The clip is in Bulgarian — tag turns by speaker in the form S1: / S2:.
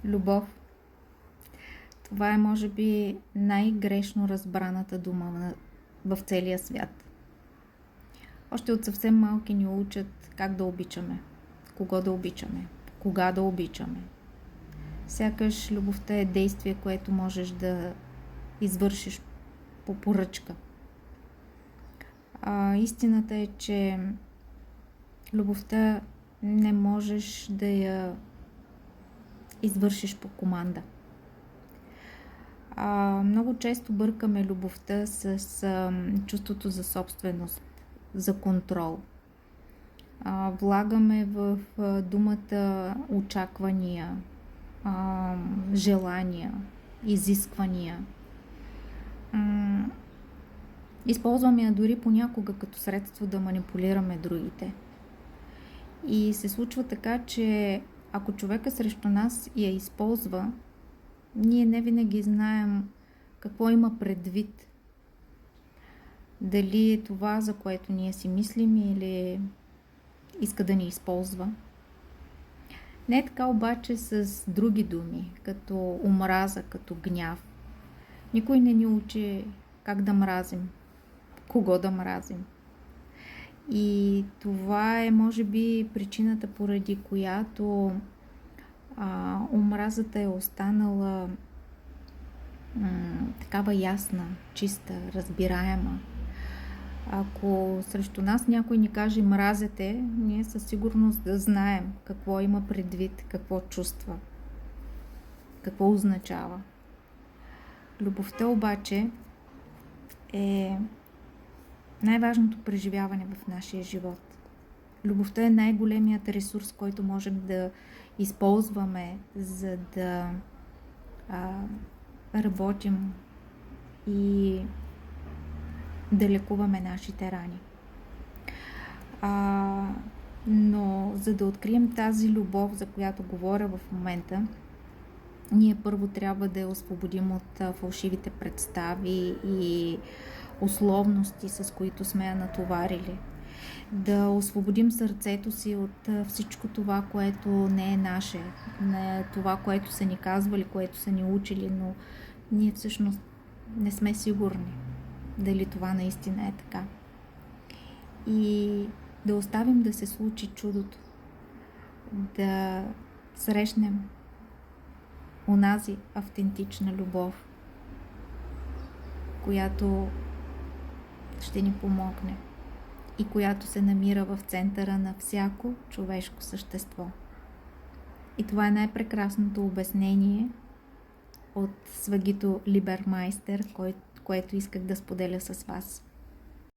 S1: Любов. Това е, може би, най-грешно разбраната дума в целия свят. Още от съвсем малки ни учат как да обичаме, кого да обичаме, кога да обичаме. Сякаш любовта е действие, което можеш да извършиш по поръчка. Истината е, че любовта не можеш да я извършиш по команда. Много често бъркаме любовта с чувството за собственост, за контрол. Влагаме в думата очаквания, желания, изисквания. Използваме я дори понякога като средство да манипулираме другите. И се случва така, че ако човека срещу нас я използва, ние не винаги знаем какво има предвид. Дали е това, за което ние си мислим, или иска да ни използва. Не е така обаче с други думи, като омраза, като гняв. Никой не ни учи как да мразим, кого да мразим. И това е, може би, причината, поради която омразата е останала такава ясна, чиста, разбираема. Ако срещу нас някой ни каже мразете, ние със сигурност да знаем какво има предвид, какво чувства, какво означава. Любовта обаче е най-важното преживяване в нашия живот. Любовта е най-големият ресурс, който можем да използваме, за да работим и да лекуваме нашите рани. Но за да открием тази любов, за която говоря в момента, ние първо трябва да я освободим от фалшивите представи и условности, с които сме я натоварили. Да освободим сърцето си от всичко това, което не е наше, не това, което са ни казвали, което са ни учили, но ние всъщност не сме сигурни дали това наистина е така. И да оставим да се случи чудото, да срещнем онази автентична любов, която ще ни помогне и която се намира в центъра на всяко човешко същество. И това е най-прекрасното обяснение от Свагито Либермайстер, което исках да споделя с вас.